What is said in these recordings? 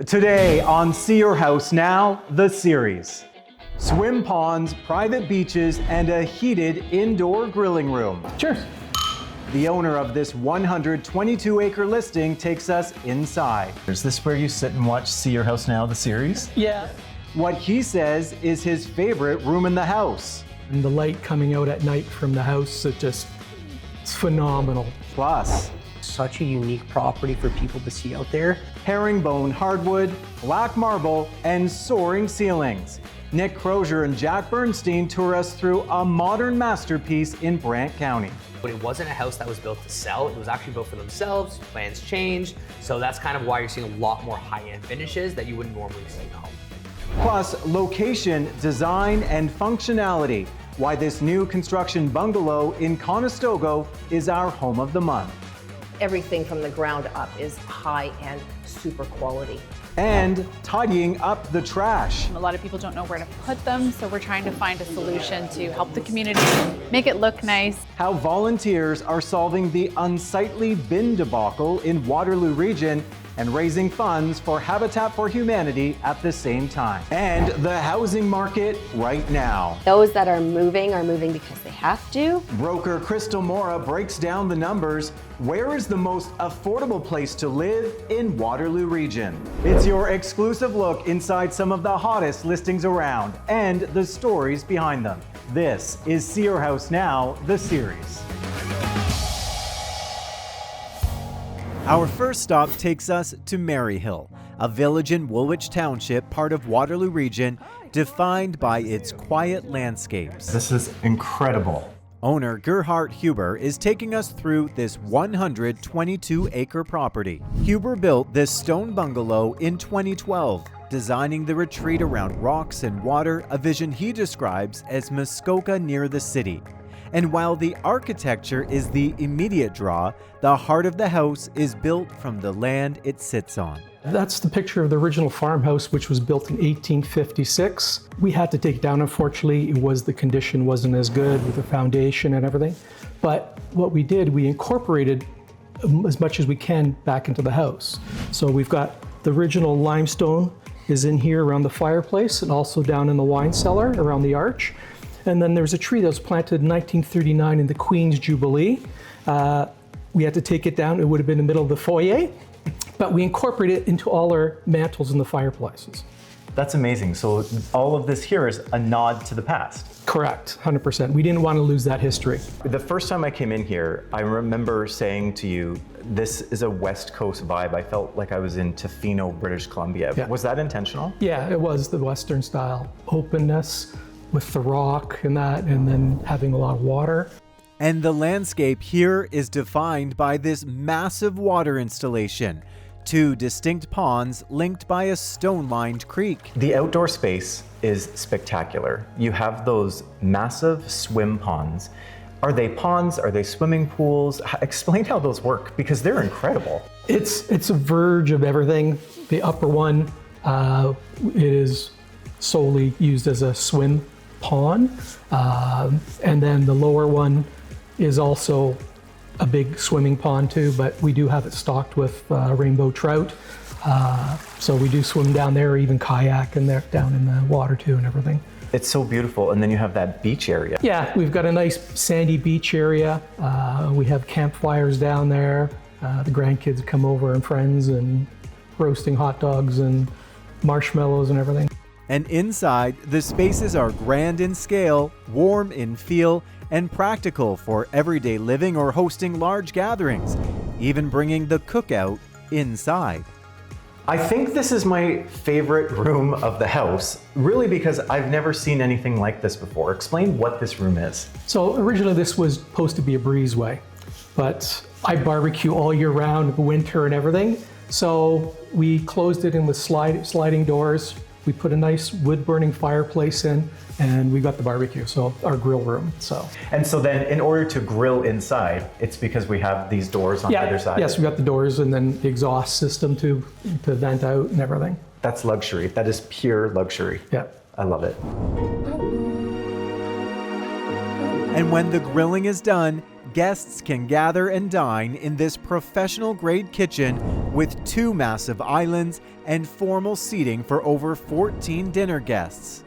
Today on See Your House Now, the series. Swim ponds, private beaches, and a heated indoor grilling room. Cheers. The owner of this 122-acre listing takes us inside. Is this where you sit and watch See Your House Now, the series? Yeah. What he says is his favorite room in the house. And the light coming out at night from the house, it's phenomenal. Plus, Such a unique property for people to see out there. herringbone hardwood, black marble, and soaring ceilings. Nick Crozier and Jack Bernstein tour us through a modern masterpiece in Brant County. But it wasn't a house that was built to sell. It was actually built for themselves. Plans changed. So that's kind of why you're seeing a lot more high-end finishes that you wouldn't normally see in a home. Plus, location, design, and functionality. Why this new construction bungalow in Conestoga is our home of the month. Everything from the ground up is high-end, super quality. And tidying up the trash. A lot of people don't know where to put them, so we're trying to find a solution to help the community make it look nice. How volunteers are solving the unsightly bin debacle in WATERLOO Region and raising funds for Habitat for Humanity at the same time. And the housing market right now. Those that are moving because they have to. Broker Crystal Mora breaks down the numbers. Where is the most affordable place to live in WATERLOO Region? It's your exclusive look inside some of the hottest listings around and the stories behind them. This is See Your House Now, the series. Our first stop takes us to Maryhill, a village in Woolwich Township, part of WATERLOO Region, defined by its quiet landscapes. This is incredible. Owner Gerhard Huber is taking us through this 122-acre property. Huber built this stone bungalow in 2012, designing the retreat around rocks and water, a vision he describes as Muskoka near the city. And while the architecture is the immediate draw, the heart of the house is built from the land it sits on. That's the picture of the original farmhouse, which was built in 1856. We had to take it down, unfortunately. The condition wasn't as good with the foundation and everything. But what we did, we incorporated as much as we can back into the house. So we've got the original limestone is in here around the fireplace and also down in the wine cellar around the arch. And then there's a tree that was planted in 1939 in the Queen's Jubilee. We had to take it down. It would have been in the middle of the foyer, but we incorporated it into all our mantles in the fireplaces. That's amazing. So all of this here is a nod to the past. Correct, 100%. We didn't want to lose that history. The first time I came in here, I remember saying to you, this is a West Coast vibe. I felt like I was in Tofino, British Columbia. Yeah. Was that intentional? Yeah, it was the Western style. Openness with the rock and that, and then having a lot of water. And the landscape here is defined by this massive water installation. 2 distinct ponds linked by a stone-lined creek. The outdoor space is spectacular. You have those massive swim ponds. Are they ponds? Are they swimming pools? Explain how those work, because they're incredible. It's a verge of everything. The upper one, it is solely used as a swim pond. And then the lower one is also a big swimming pond too, but we do have it stocked with rainbow trout. So we do swim down there, even kayak in there, down in the water too and everything. It's so beautiful. And then you have that beach area. Yeah, we've got a nice sandy beach area. We have campfires down there. The grandkids come over and friends and roasting hot dogs and marshmallows and everything. And inside, the spaces are grand in scale, warm in feel, and practical for everyday living or hosting large gatherings, even bringing the cookout inside. I think this is my favorite room of the house, really because I've never seen anything like this before. Explain what this room is. So originally this was supposed to be a breezeway, but I barbecue all year round, winter and everything. So we closed it in with sliding doors. We put a nice wood-burning fireplace in, and we got the barbecue, so our grill room. And so then in order to grill inside, it's because we have these doors on either side? Yes, we got the doors and then the exhaust system to vent out and everything. That's luxury. That is pure luxury. Yeah. I love it. And when the grilling is done, guests can gather and dine in this professional-grade kitchen with 2 massive islands and formal seating for over 14 dinner guests.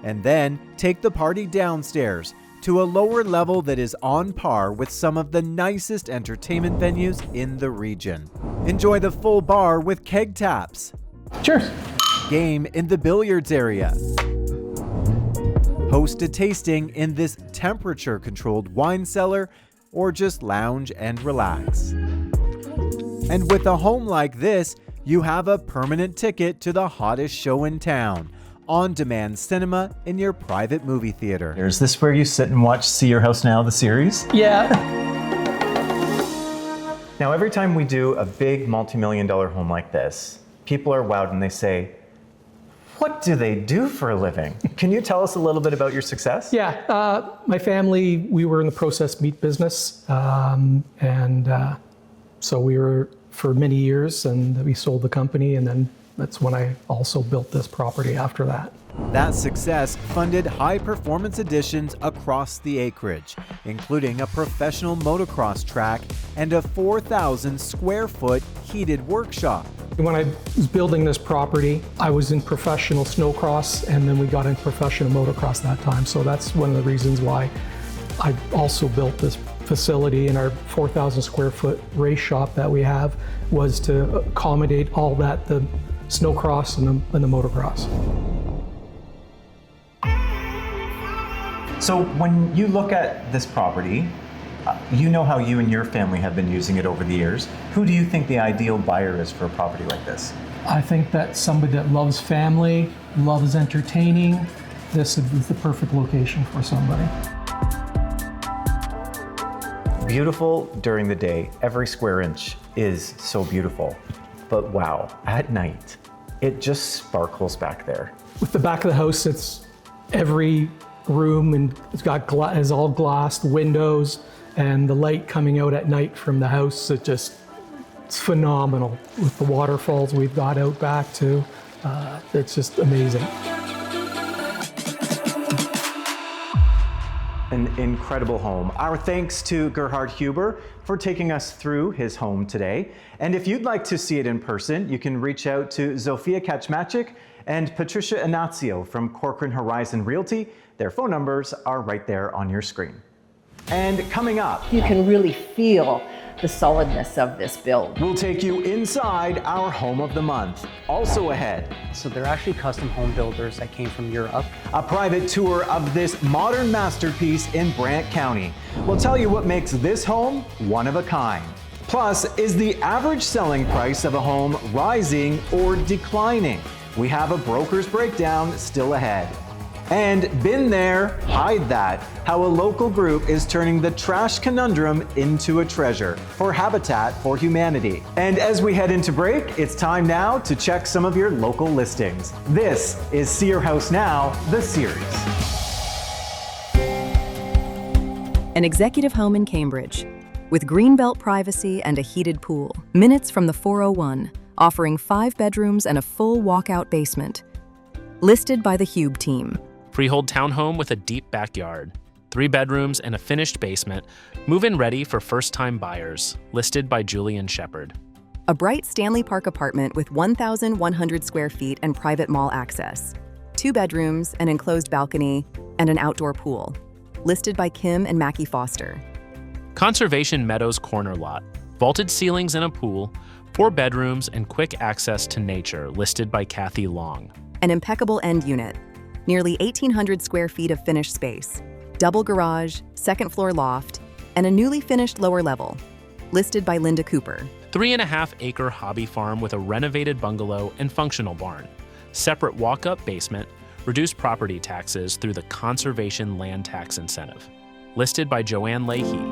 And then take the party downstairs to a lower level that is on par with some of the nicest entertainment venues in the region. Enjoy the full bar with keg taps. Cheers. Game in the billiards area. Host a tasting in this temperature-controlled wine cellar, or just lounge and relax. And with a home like this, you have a permanent ticket to the hottest show in town, on-demand cinema in your private movie theater. Is this where you sit and watch See Your House Now, the series? Yeah. Now, every time we do a big multi-million-dollar home like this, people are wowed and they say, what do they do for a living? Can you tell us a little bit about your success? Yeah, my family, we were in the processed meat business. So we were for many years, and we sold the company, and then that's when I also built this property after that. That success funded high-performance additions across the acreage, including a professional motocross track and a 4,000 square foot heated workshop. When I was building this property, I was in professional snowcross, and then we got into professional motocross that time. So that's one of the reasons why I also built this facility. In our 4,000 square foot race shop that we have was to accommodate all that, the snowcross and the motocross. So when you look at this property, you know how you and your family have been using it over the years. Who do you think the ideal buyer is for a property like this? I think that somebody that loves family, loves entertaining, this is the perfect location for somebody. Beautiful during the day, every square inch is so beautiful. But wow, at night, it just sparkles back there. With the back of the house, it's every room, and it's all glassed windows, and the light coming out at night from the house, it's phenomenal. With the waterfalls we've got out back too, it's just amazing. An incredible home. Our thanks to Gerhard Huber for taking us through his home today. And if you'd like to see it in person, you can reach out to Zofia Kaczmaczyk and Patricia Inazio from Corcoran Horizon Realty. Their phone numbers are right there on your screen. And coming up, You can really feel the solidness of this build. we'll take you inside our home of the month. Also ahead, So they're actually custom home builders that came from Europe. A private tour of this modern masterpiece in Brant County. We'll tell you what makes this home one of a kind. Plus, is the average selling price of a home rising or declining? We have a broker's breakdown still ahead. And been there, hide that, how a local group is turning the trash conundrum into a treasure for Habitat for Humanity. And as we head into break, it's time now to check some of your local listings. This is See Your House Now, the series. An executive home in Cambridge with greenbelt privacy and a heated pool. Minutes from the 401, offering 5 bedrooms and a full walkout basement. Listed by the Hube team. Freehold townhome with a deep backyard, 3 bedrooms and a finished basement, move-in ready for first-time buyers, listed by Julian Shepard. A bright Stanley Park apartment with 1,100 square feet and private mall access. 2 bedrooms, an enclosed balcony, and an outdoor pool, listed by Kim and Mackie Foster. Conservation Meadows corner lot, vaulted ceilings and a pool, 4 bedrooms and quick access to nature, listed by Kathy Long. An impeccable end unit, nearly 1,800 square feet of finished space, double garage, second floor loft, and a newly finished lower level, listed by Linda Cooper. 3.5-acre hobby farm with a renovated bungalow and functional barn, separate walk-up basement, reduced property taxes through the Conservation Land Tax Incentive, listed by Joanne Leahy.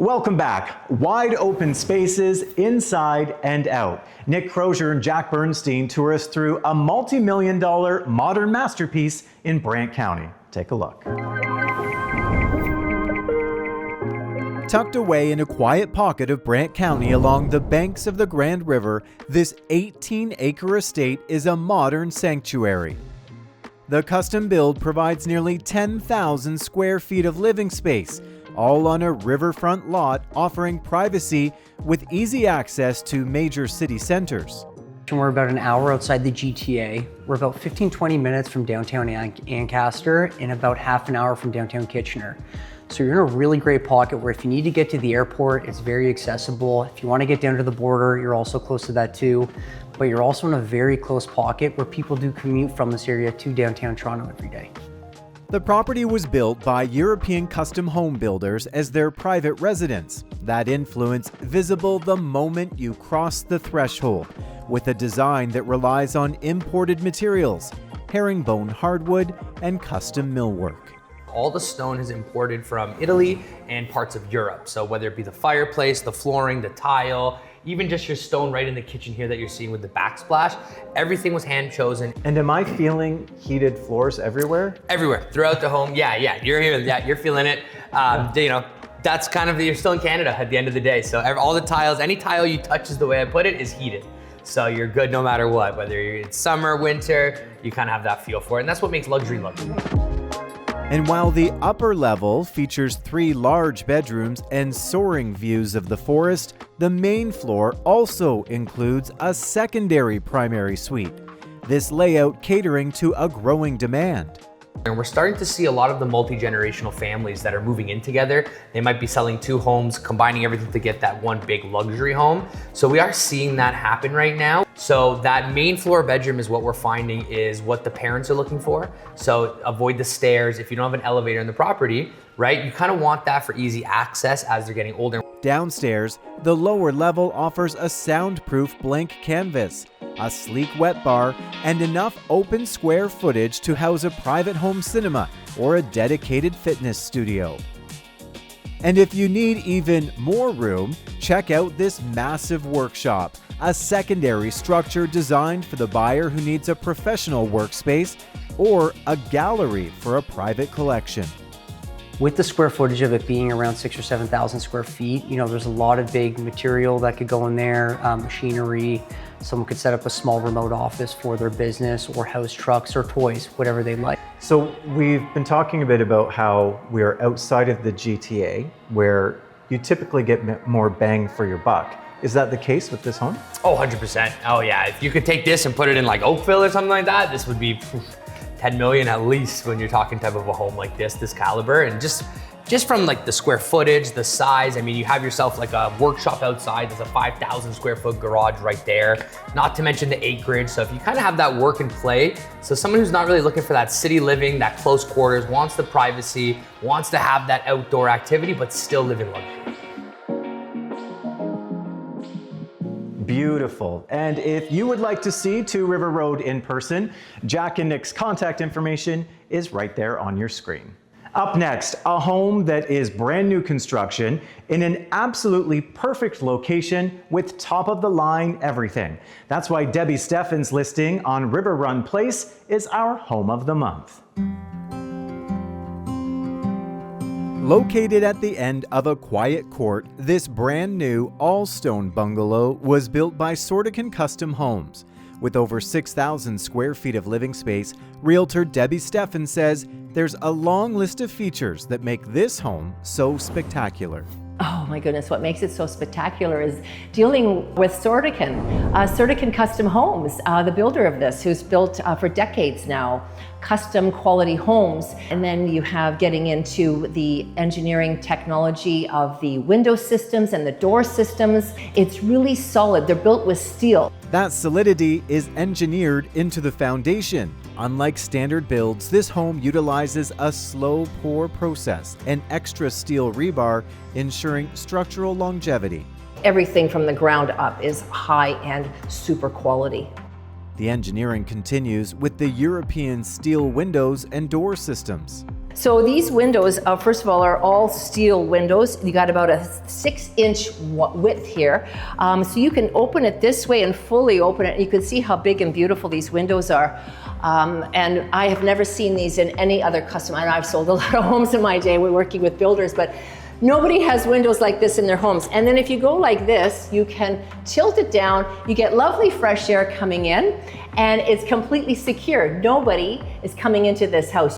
welcome back. Wide open spaces inside and out. Nick Crozier and Jack Bernstein tour us through a multi-million-dollar modern masterpiece in Brant County. Take a look. Tucked away in a quiet pocket of Brant County along the banks of the Grand River, this 18-acre estate is a modern sanctuary. The custom build provides nearly 10,000 square feet of living space, all on a riverfront lot offering privacy with easy access to major city centers. We're about an hour outside the GTA. We're about 15-20 minutes from downtown Ancaster and about half an hour from downtown Kitchener. So you're in a really great pocket where if you need to get to the airport, it's very accessible. If you want to get down to the border, you're also close to that too. But you're also in a very close pocket where people do commute from this area to downtown Toronto every day. The property was built by European custom home builders as their private residence. That influence visible the moment you cross the threshold, with a design that relies on imported materials, herringbone hardwood, and custom millwork. All the stone is imported from Italy and parts of Europe. So whether it be the fireplace, the flooring, the tile, even just your stone right in the kitchen here that you're seeing with the backsplash, everything was hand chosen. And am I feeling heated floors everywhere? Everywhere, throughout the home. Yeah, you're here, you're feeling it. You know, that's kind of, you're still in Canada at the end of the day. So all the tiles, any tile you touch is the way I put it, is heated. So you're good no matter what, whether it's summer, winter, you kind of have that feel for it. And that's what makes luxury luxury. And while the upper level features 3 large bedrooms and soaring views of the forest, the main floor also includes a secondary primary suite. This layout catering to a growing demand. And we're starting to see a lot of the multi-generational families that are moving in together. They might be selling 2 homes, combining everything to get that one big luxury home. So we are seeing that happen right now. So that main floor bedroom is what we're finding is what the parents are looking for. So avoid the stairs. If you don't have an elevator in the property, right? You kind of want that for easy access as they're getting older. Downstairs, the lower level offers a soundproof blank canvas, a sleek wet bar, and enough open square footage to house a private home cinema or a dedicated fitness studio. And if you need even more room, check out this massive workshop, a secondary structure designed for the buyer who needs a professional workspace or a gallery for a private collection. With the square footage of it being around 6,000 or 7,000 square feet, you know, there's a lot of big material that could go in there, machinery. Someone could set up a small remote office for their business or house trucks or toys, whatever they like. So we've been talking a bit about how we are outside of the GTA, where you typically get more bang for your buck. Is that the case with this home? Oh, 100%. Oh yeah, if you could take this and put it in like Oakville or something like that, this would be 10 million at least when you're talking type of a home like this caliber. And just from like the square footage, the size, I mean, you have yourself like a workshop outside, there's a 5,000 square foot garage right there, not to mention the acreage. So if you kind of have that work and play, so someone who's not really looking for that city living, that close quarters, wants the privacy, wants to have that outdoor activity, but still live in luxury. Beautiful. And if you would like to see 2 River Road in person, Jack and Nick's contact information is right there on your screen. Up next, a home that is brand new construction in an absolutely perfect location with top-of-the-line everything. That's why Debbie Steffen's listing on River Run Place is our home of the month. Located at the end of a quiet court, this brand new all-stone bungalow was built by Sortican Custom Homes. With over 6,000 square feet of living space, Realtor Debbie Steffen says there's a long list of features that make this home so spectacular. Oh my goodness, what makes it so spectacular is dealing with Sortican Custom Homes, the builder of this, who's built for decades now, custom quality homes. And then you have getting into the engineering technology of the window systems and the door systems. It's really solid. They're built with steel. That solidity is engineered into the foundation. Unlike standard builds, this home utilizes a slow pour process and extra steel rebar, ensuring structural longevity. Everything from the ground up is high-end, super quality. The engineering continues with the European steel windows and door systems. So these windows, first of all, are all steel windows. You got about a 6-inch width here. So you can open it this way and fully open it. You can see how big and beautiful these windows are. And I have never seen these in any other custom. And I've sold a lot of homes in my day. We're working with builders, but Nobody has windows like this in their homes. And then if you go like this, you can tilt it down, you get lovely fresh air coming in, and it's completely secure. Nobody is coming into this house.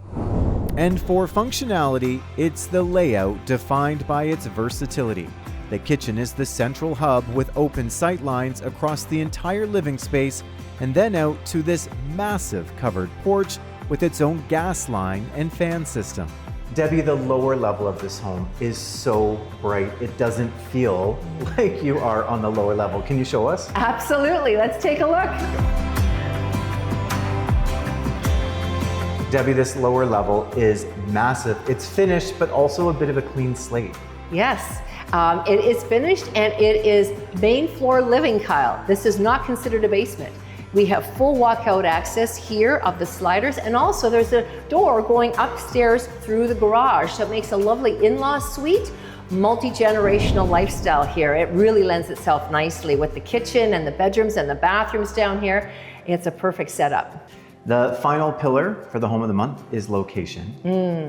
And for functionality, it's the layout defined by its versatility. The kitchen is the central hub with open sight lines across the entire living space, and then out to this massive covered porch with its own gas line and fan system. Debbie, the lower level of this home is so bright, it doesn't feel like you are on the lower level. Can you show us? Absolutely, let's take a look. Debbie, this lower level is massive. It's finished, but also a bit of a clean slate. Yes, it is finished and it is main floor living, Kyle. This is not considered a basement. We have full walkout access here of the sliders, and also there's a door going upstairs through the garage. So it makes a lovely in-law suite, multi-generational lifestyle here. It really lends itself nicely with the kitchen and the bedrooms and the bathrooms down here. It's a perfect setup. The final pillar for the home of the month is location.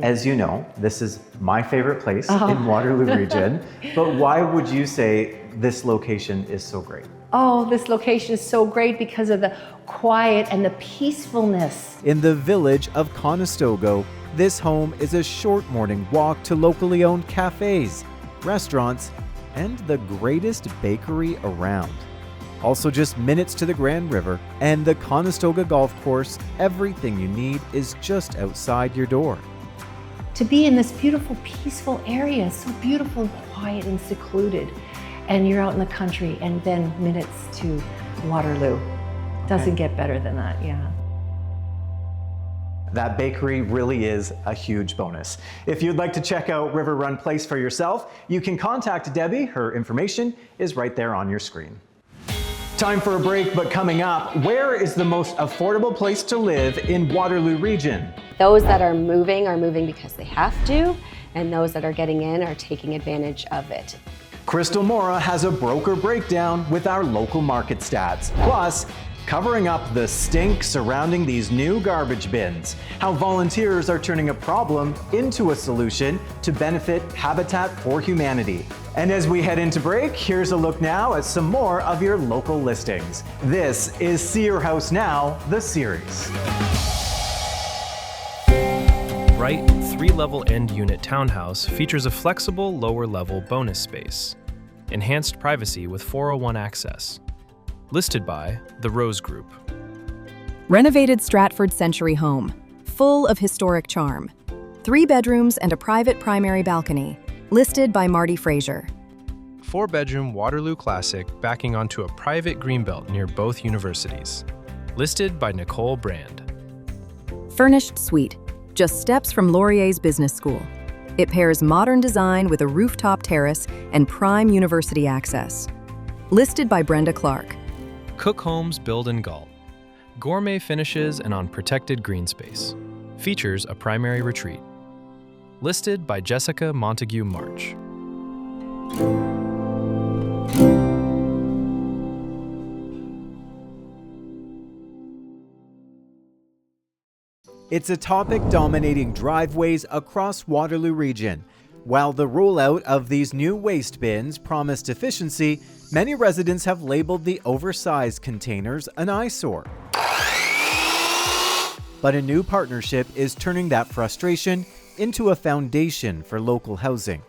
As you know, this is my favorite place in Waterloo region, but why would you say this location is so great? Oh, this location is so great because of the quiet and the peacefulness. In the village of Conestoga, this home is a short morning walk to locally owned cafes, restaurants, and the greatest bakery around. Also just minutes to the Grand River and the Conestoga Golf Course, everything you need is just outside your door. To be in this beautiful, peaceful area, so beautiful and quiet and secluded. And you're out in the country, and then minutes to Waterloo. Doesn't get better than that, yeah. That bakery really is a huge bonus. If you'd like to check out River Run Place for yourself, you can contact Debbie. Her information is right there on your screen. Time for a break, but coming up, where is the most affordable place to live in Waterloo region? Those that are moving because they have to, and those that are getting in are taking advantage of it. Crystal Mora has a broker breakdown with our local market stats. Plus, covering up the stink surrounding these new garbage bins, how volunteers are turning a problem into a solution to benefit Habitat for Humanity. And as we head into break, here's a look now at some more of your local listings. This is See Your House Now, the series. Bright 3-level end unit townhouse features a flexible lower-level bonus space, enhanced privacy with 401 access. Listed by The Rose Group. Renovated Stratford Century home, full of historic charm. 3 bedrooms and a private primary balcony. Listed by Marty Fraser. 4-bedroom Waterloo Classic backing onto a private greenbelt near both universities. Listed by Nicole Brand. Furnished suite, just steps from Laurier's Business School. It pairs modern design with a rooftop terrace and prime university access. Listed by Brenda Clark. Cook Homes Build and Galt. Gourmet finishes and on protected green space. Features a primary retreat. Listed by Jessica Montague March. It's a topic dominating driveways across Waterloo region. While the rollout of these new waste bins promised efficiency, many residents have labeled the oversized containers an eyesore. But a new partnership is turning that frustration into a foundation for local housing.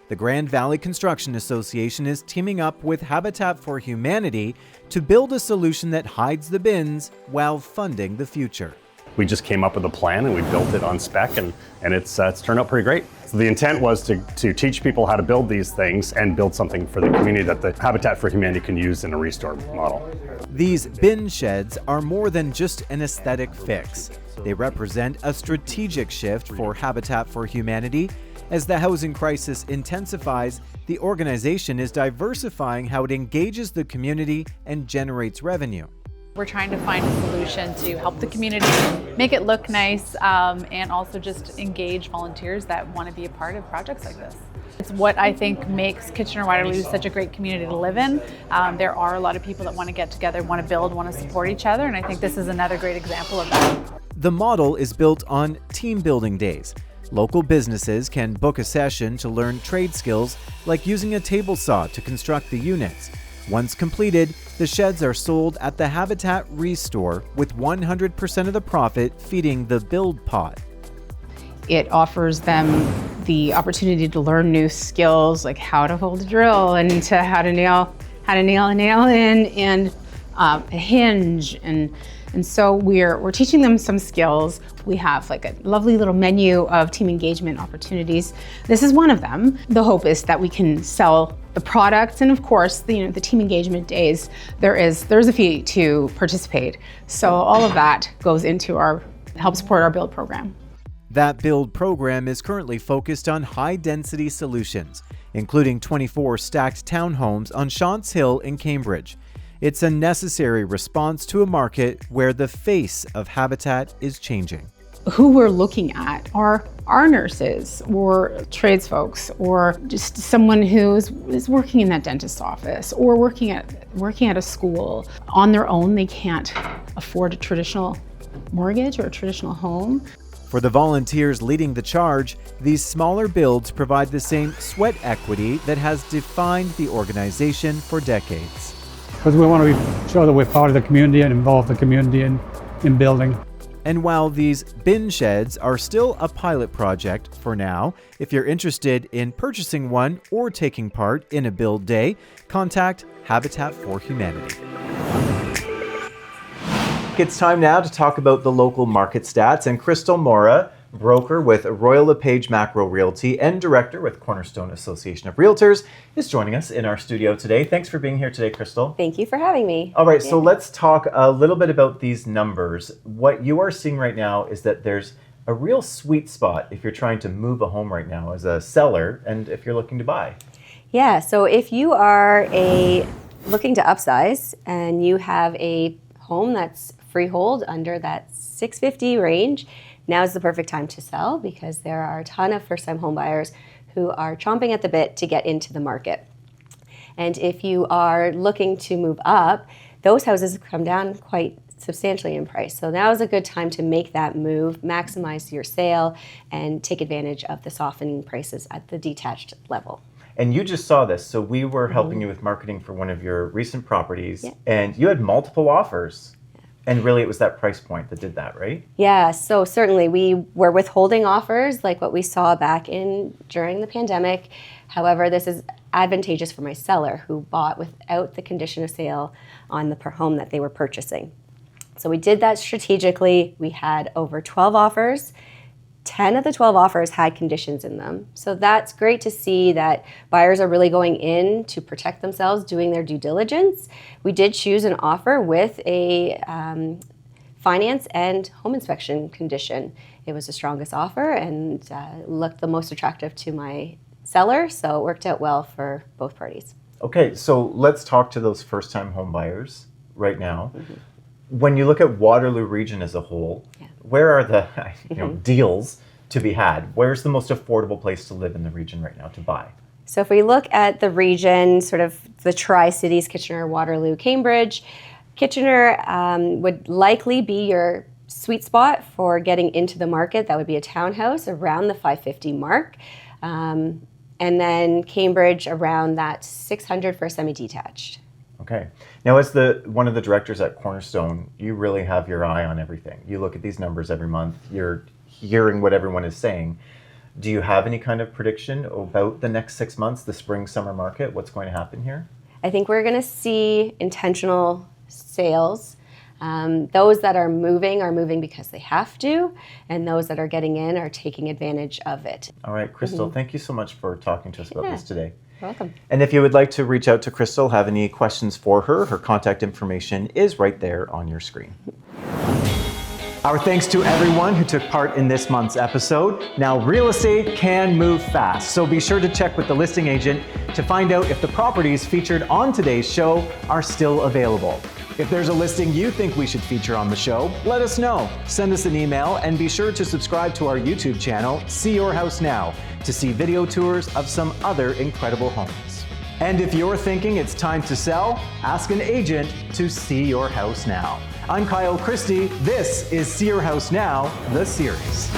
The Grand Valley Construction Association is teaming up with Habitat for Humanity to build a solution that hides the bins while funding the future. We just came up with a plan and we built it on spec, and it's turned out pretty great. So the intent was to teach people how to build these things and build something for the community that the Habitat for Humanity can use in a restore model. These bin sheds are more than just an aesthetic fix. They represent a strategic shift for Habitat for Humanity. As the housing crisis intensifies, the organization is diversifying how it engages the community and generates revenue. We're trying to find a solution to help the community, make it look nice, and also just engage volunteers that want to be a part of projects like this. It's what I think makes Kitchener-Waterloo such a great community to live in. There are a lot of people that want to get together, want to build, want to support each other, and I think this is another great example of that. The model is built on team building days. Local businesses can book a session to learn trade skills like using a table saw to construct the units. Once completed, the sheds are sold at the Habitat Restore with 100% of the profit feeding the build pot. It offers them the opportunity to learn new skills like how to hold a drill and to how to nail a nail in and a hinge. And so we're teaching them some skills. We have like a lovely little menu of team engagement opportunities. This is one of them. The hope is that we can sell the products, and of course, the team engagement days, there's a fee to participate. So all of that goes into help support our build program. That build program is currently focused on high-density solutions, including 24 stacked townhomes on Shantz Hill in Cambridge. It's a necessary response to a market where the face of Habitat is changing. Who we're looking at are our nurses or tradesfolks or just someone who is working in that dentist's office or working at a school. On their own, they can't afford a traditional mortgage or a traditional home. For the volunteers leading the charge, these smaller builds provide the same sweat equity that has defined the organization for decades. Because we want to show that we're part of the community and involve the community in building. And while these bin sheds are still a pilot project for now, if you're interested in purchasing one or taking part in a build day, contact Habitat for Humanity. It's time now to talk about the local market stats, and Crystal Mora, broker with Royal LePage Macro Realty and director with Cornerstone Association of Realtors, is joining us in our studio today. Thanks for being here today, Crystal. Thank you for having me. All right, so let's talk a little bit about these numbers. What you are seeing right now is that there's a real sweet spot if you're trying to move a home right now as a seller and if you're looking to buy. Yeah, so if you are looking to upsize and you have a home that's freehold under that $650 range, now is the perfect time to sell because there are a ton of first-time home buyers who are chomping at the bit to get into the market. And if you are looking to move up, those houses have come down quite substantially in price. So now is a good time to make that move, maximize your sale, and take advantage of the softening prices at the detached level. And you just saw this, so we were helping you with marketing for one of your recent properties, and you had multiple offers. And really it was that price point that did that, right? Yeah, so certainly we were withholding offers like what we saw back during the pandemic. However, this is advantageous for my seller who bought without the condition of sale on the home that they were purchasing. So we did that strategically. We had over 12 offers. 10 of the 12 offers had conditions in them. So that's great to see that buyers are really going in to protect themselves, doing their due diligence. We did choose an offer with a finance and home inspection condition. It was the strongest offer and looked the most attractive to my seller, so it worked out well for both parties. Okay, so let's talk to those first-time home buyers right now. When you look at Waterloo Region as a whole, where are the deals to be had? Where's the most affordable place to live in the region right now to buy? So if we look at the region, sort of the Tri-Cities, Kitchener, Waterloo, Cambridge, Kitchener would likely be your sweet spot for getting into the market. That would be a townhouse around the $550 mark. And then Cambridge around that $600 for a semi-detached. Okay. Now, as one of the directors at Cornerstone, you really have your eye on everything. You look at these numbers every month. You're hearing what everyone is saying. Do you have any kind of prediction about the next 6 months, the spring-summer market? What's going to happen here? I think we're going to see intentional sales. Those that are moving because they have to, and those that are getting in are taking advantage of it. All right, Crystal, thank you so much for talking to us about this today. You're welcome. And if you would like to reach out to Crystal, have any questions for her, her contact information is right there on your screen. Our thanks to everyone who took part in this month's episode. Now, real estate can move fast, so be sure to check with the listing agent to find out if the properties featured on today's show are still available. If there's a listing you think we should feature on the show, let us know. Send us an email and be sure to subscribe to our YouTube channel, See Your House Now, to see video tours of some other incredible homes. And if you're thinking it's time to sell, ask an agent to see your house now. I'm Kyle Christie. This is See Your House Now, the series.